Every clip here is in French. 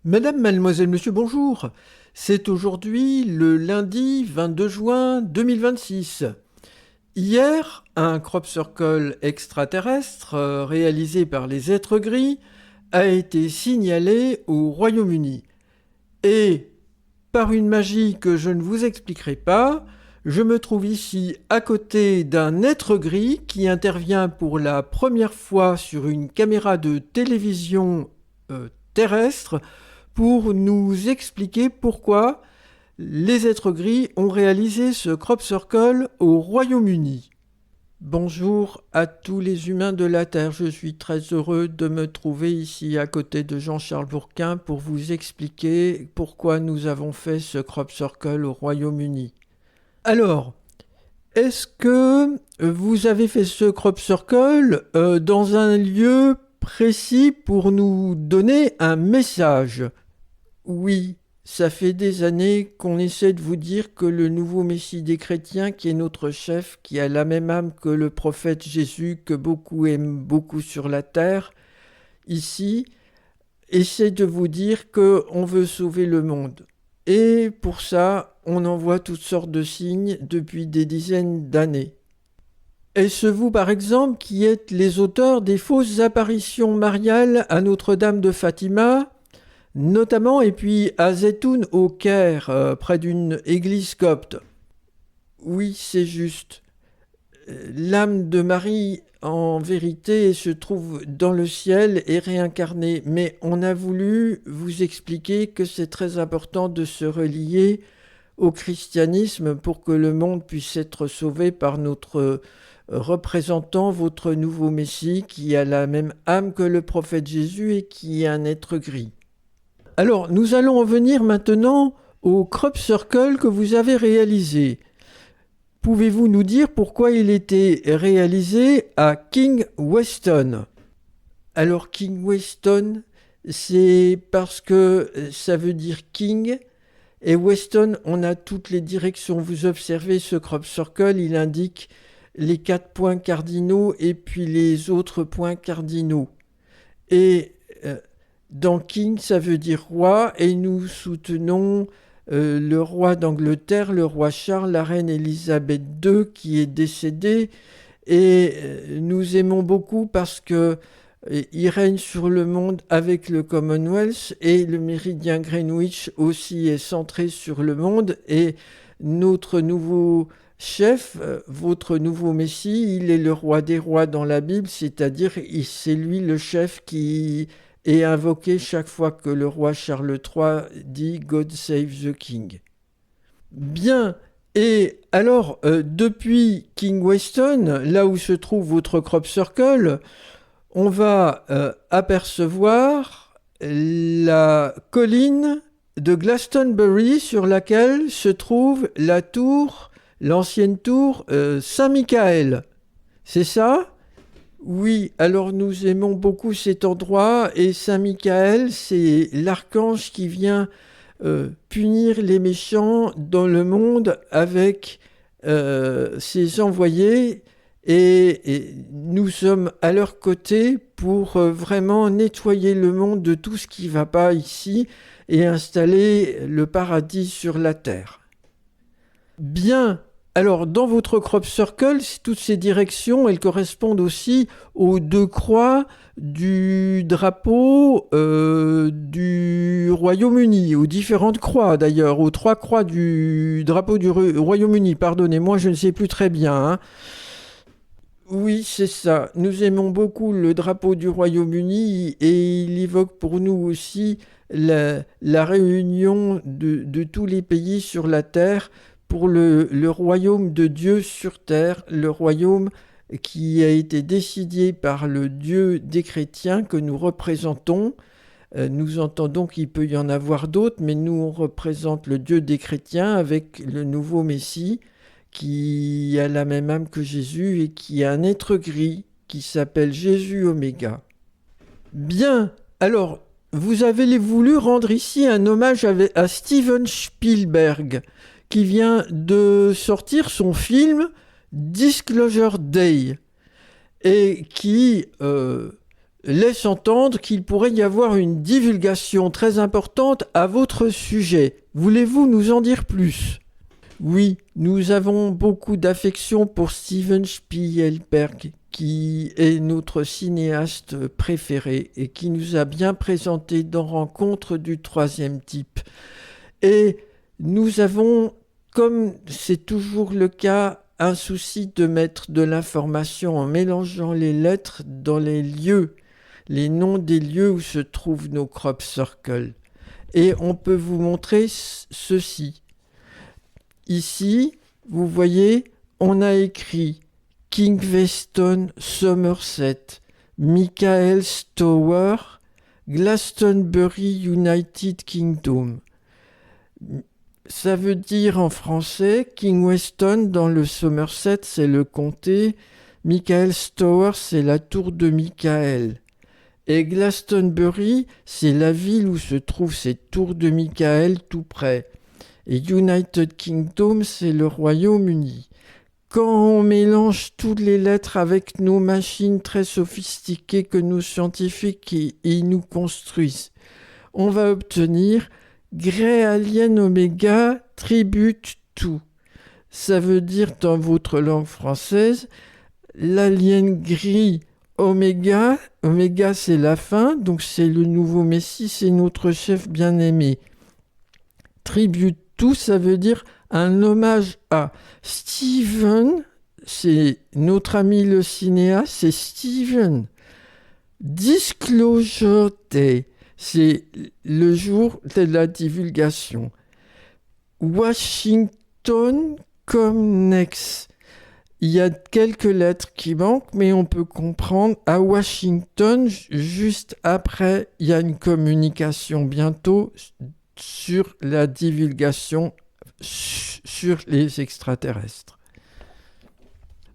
Madame, mademoiselle, monsieur, bonjour. C'est aujourd'hui le lundi 22 juin 2026. Hier, un crop circle extraterrestre réalisé par les êtres gris a été signalé au Royaume-Uni. Et, par une magie que je ne vous expliquerai pas, je me trouve ici à côté d'un être gris qui intervient pour la première fois sur une caméra de télévision terrestre pour nous expliquer pourquoi les êtres gris ont réalisé ce crop circle au Royaume-Uni. Bonjour à tous les humains de la Terre, je suis très heureux de me trouver ici à côté de Jean-Charles Bourquin pour vous expliquer pourquoi nous avons fait ce crop circle au Royaume-Uni. Alors, est-ce que vous avez fait ce crop circle dans un lieu précis pour nous donner un message ? Oui, ça fait des années qu'on essaie de vous dire que le nouveau Messie des chrétiens, qui est notre chef, qui a la même âme que le prophète Jésus, que beaucoup aiment beaucoup sur la terre, ici, essaie de vous dire qu'on veut sauver le monde. Et pour ça, on envoie toutes sortes de signes depuis des dizaines d'années. Est-ce vous, par exemple, qui êtes les auteurs des fausses apparitions mariales à Notre-Dame de Fatima, notamment, et puis à Zeytoun au Caire, près d'une église copte? Oui, c'est juste. L'âme de Marie, en vérité, se trouve dans le ciel et réincarnée, mais on a voulu vous expliquer que c'est très important de se relier au christianisme pour que le monde puisse être sauvé par notre représentant, votre nouveau Messie, qui a la même âme que le prophète Jésus et qui est un être gris. Alors, nous allons en venir maintenant au crop circle que vous avez réalisé. Pouvez-vous nous dire pourquoi il était réalisé à King Weston ? Alors, King Weston, c'est parce que ça veut dire King, et Weston, on a toutes les directions. Vous observez ce crop circle, il indique les 4 points cardinaux et puis les autres points cardinaux. Et dans King, ça veut dire roi, et nous soutenons le roi d'Angleterre, le roi Charles, la reine Élisabeth II qui est décédée, et nous aimons beaucoup parce que il règne sur le monde avec le Commonwealth, et le méridien Greenwich aussi est centré sur le monde, et notre nouveau chef, votre nouveau Messie, il est le roi des rois dans la Bible, c'est-à-dire c'est lui le chef qui est invoqué chaque fois que le roi Charles III dit « God save the King ». Bien, et alors, depuis King Weston, là où se trouve votre crop circle, on va apercevoir la colline de Glastonbury sur laquelle se trouve la tour, l'ancienne tour Saint-Michael. C'est ça ? Oui, alors nous aimons beaucoup cet endroit, et Saint-Michael, c'est l'archange qui vient punir les méchants dans le monde avec ses envoyés, et nous sommes à leur côté pour vraiment nettoyer le monde de tout ce qui ne va pas ici et installer le paradis sur la terre. Bien. Alors, dans votre crop circle, toutes ces directions, elles correspondent aussi aux 2 croix du drapeau du Royaume-Uni, aux différentes croix d'ailleurs, aux 3 croix du drapeau du Royaume-Uni. Pardonnez-moi, je ne sais plus très bien. Hein. Oui, c'est ça. Nous aimons beaucoup le drapeau du Royaume-Uni, et il évoque pour nous aussi la réunion de tous les pays sur la terre pour le royaume de Dieu sur terre, le royaume qui a été décidé par le Dieu des chrétiens que nous représentons. Nous entendons qu'il peut y en avoir d'autres, mais nous on représente le Dieu des chrétiens avec le nouveau Messie qui a la même âme que Jésus et qui est un être gris qui s'appelle Jésus Oméga. Bien, alors vous avez voulu rendre ici un hommage à Steven Spielberg, qui vient de sortir son film Disclosure Day, et qui laisse entendre qu'il pourrait y avoir une divulgation très importante à votre sujet. Voulez-vous nous en dire plus ? Oui, nous avons beaucoup d'affection pour Steven Spielberg, qui est notre cinéaste préféré et qui nous a bien présenté dans Rencontre du troisième type. Et nous avons, comme c'est toujours le cas, un souci de mettre de l'information en mélangeant les lettres dans les lieux, les noms des lieux où se trouvent nos crop circles. Et on peut vous montrer ceci. Ici, vous voyez, on a écrit Kingweston, Somerset, Michael Stower, Glastonbury, United Kingdom. Ça veut dire en français, Kingweston dans le Somerset, c'est le comté, Michael Stower, c'est la tour de Michael. Et Glastonbury, c'est la ville où se trouve cette tour de Michael tout près. Et United Kingdom, c'est le Royaume-Uni. Quand on mélange toutes les lettres avec nos machines très sophistiquées que nos scientifiques y nous construisent, on va obtenir Grey Alien Omega Tribute to. Ça veut dire dans votre langue française, l'alien gris Oméga. Oméga, c'est la fin, donc c'est le nouveau Messie, c'est notre chef bien-aimé. Tribute to, ça veut dire un hommage à Steven, c'est notre ami le cinéaste, c'est Steven. Disclosure Day, c'est le jour de la divulgation. Washington comme next. Il y a quelques lettres qui manquent, mais on peut comprendre. À Washington, juste après, il y a une communication bientôt sur la divulgation sur les extraterrestres.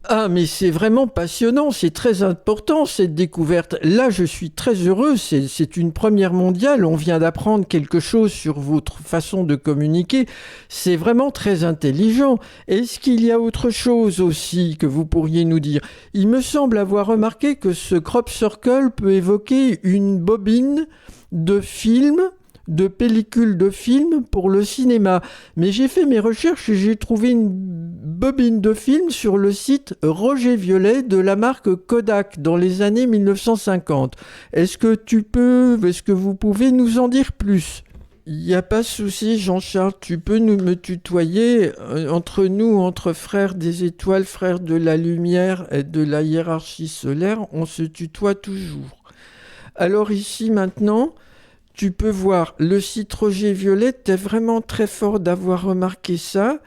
Ah, mais c'est vraiment passionnant, c'est très important cette découverte. Là, je suis très heureux, c'est une première mondiale. On vient d'apprendre quelque chose sur votre façon de communiquer. C'est vraiment très intelligent. Est-ce qu'il y a autre chose aussi que vous pourriez nous dire ? Il me semble avoir remarqué que ce crop circle peut évoquer une bobine de film, de pellicules de film pour le cinéma. Mais j'ai fait mes recherches et j'ai trouvé une bobine de film sur le site Roger Violet de la marque Kodak dans les années 1950. Est-ce que vous pouvez nous en dire plus ? Il n'y a pas de souci, Jean-Charles, tu peux me tutoyer. Entre nous, entre frères des étoiles, frères de la lumière et de la hiérarchie solaire, on se tutoie toujours. Alors ici, maintenant, tu peux voir le site Roger Violet, t'es vraiment très fort d'avoir remarqué ça.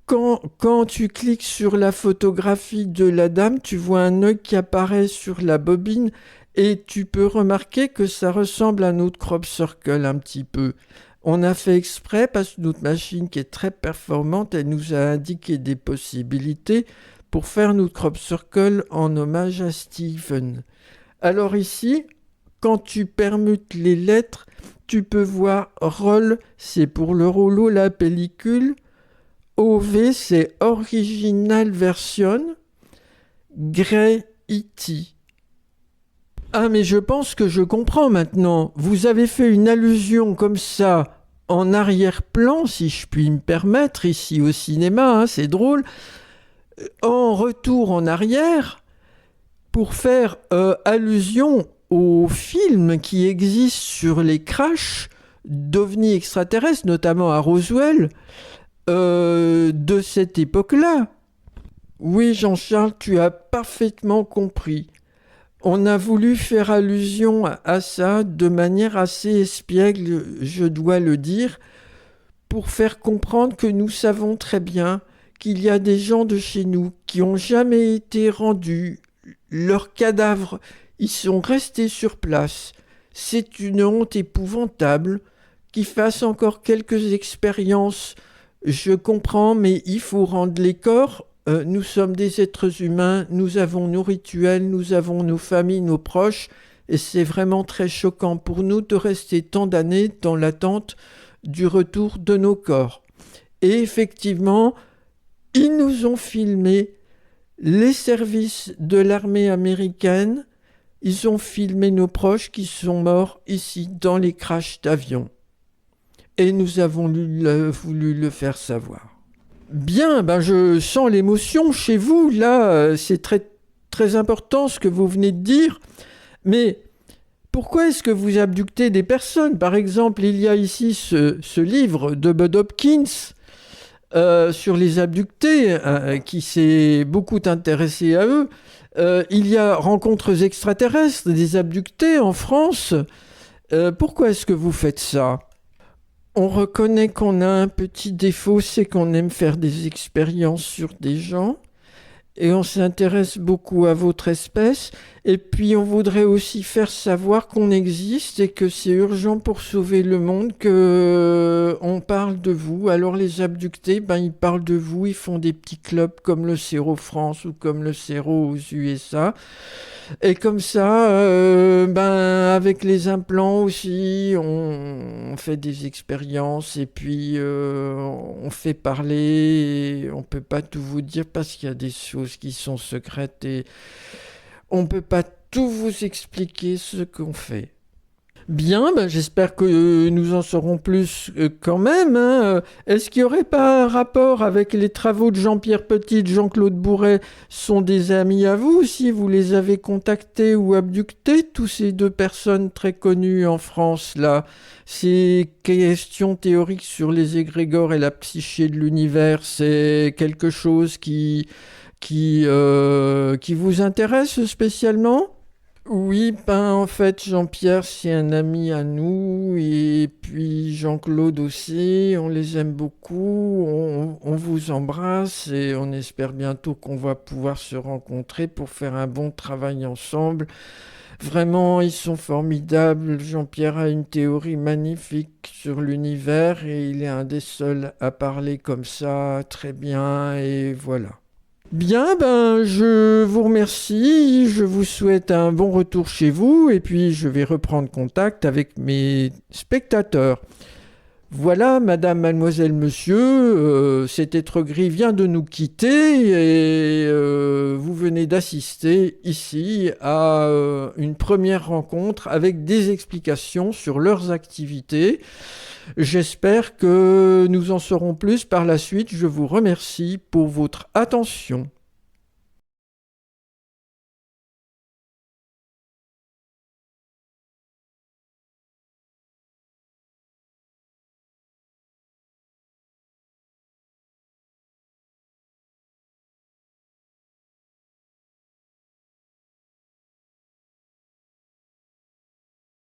Quand tu cliques sur la photographie de la dame, tu vois un œil qui apparaît sur la bobine et tu peux remarquer que ça ressemble à notre crop circle un petit peu. On a fait exprès parce que notre machine qui est très performante, elle nous a indiqué des possibilités pour faire notre crop circle en hommage à Stephen. Alors ici, quand tu permutes les lettres, tu peux voir roll, c'est pour le rouleau, la pellicule. OV, c'est original version. Grey E.T. Ah, mais je pense que je comprends maintenant. Vous avez fait une allusion comme ça en arrière-plan, si je puis me permettre, ici au cinéma, hein, c'est drôle, en retour en arrière, pour faire allusion aux films qui existent sur les crashs d'ovnis extraterrestres, notamment à Roswell, de cette époque-là. Oui, Jean-Charles, tu as parfaitement compris. On a voulu faire allusion à ça de manière assez espiègle, je dois le dire, pour faire comprendre que nous savons très bien qu'il y a des gens de chez nous qui n'ont jamais été rendus. Leurs cadavres, ils sont restés sur place. C'est une honte épouvantable qu'ils fassent encore quelques expériences. Je comprends, mais il faut rendre les corps. Nous sommes des êtres humains, nous avons nos rituels, nous avons nos familles, nos proches, et c'est vraiment très choquant pour nous de rester tant d'années dans l'attente du retour de nos corps. Et effectivement, ils nous ont filmé les services de l'armée américaine. Ils ont filmé nos proches qui sont morts ici dans les crashs d'avion. Et nous avons voulu le faire savoir. Bien, je sens l'émotion chez vous. Là, c'est très, très important ce que vous venez de dire. Mais pourquoi est-ce que vous abductez des personnes? Par exemple, il y a ici ce livre de Bud Hopkins sur les abductés, qui s'est beaucoup intéressé à eux. Il y a Rencontres extraterrestres des abductés en France. Pourquoi est-ce que vous faites ça? On reconnaît qu'on a un petit défaut, c'est qu'on aime faire des expériences sur des gens. Et on s'intéresse beaucoup à votre espèce. Et puis on voudrait aussi faire savoir qu'on existe et que c'est urgent pour sauver le monde qu'on parle de vous. Alors les abductés, ils parlent de vous, ils font des petits clubs comme le Séro France ou comme le Séro aux USA. Et comme ça, avec les implants aussi, on fait des expériences et puis on fait parler. Et on peut pas tout vous dire parce qu'il y a des choses qui sont secrètes et on peut pas tout vous expliquer ce qu'on fait. Bien, j'espère que nous en saurons plus quand même. Est-ce qu'il n'y aurait pas un rapport avec les travaux de Jean-Pierre Petit et de Jean-Claude Bourret? Sont des amis à vous si vous les avez contactés ou abductés, tous ces deux personnes très connues en France là? Ces questions théoriques sur les égrégores et la psyché de l'univers, c'est quelque chose qui vous intéresse spécialement? Oui, en fait, Jean-Pierre, c'est un ami à nous, et puis Jean-Claude aussi, on les aime beaucoup, on vous embrasse, et on espère bientôt qu'on va pouvoir se rencontrer pour faire un bon travail ensemble. Vraiment, ils sont formidables. Jean-Pierre a une théorie magnifique sur l'univers, et il est un des seuls à parler comme ça, très bien, et voilà. Bien, je vous remercie, je vous souhaite un bon retour chez vous et puis je vais reprendre contact avec mes spectateurs. Voilà, madame, mademoiselle, monsieur, cet être gris vient de nous quitter et vous venez d'assister ici à une première rencontre avec des explications sur leurs activités. J'espère que nous en saurons plus par la suite. Je vous remercie pour votre attention.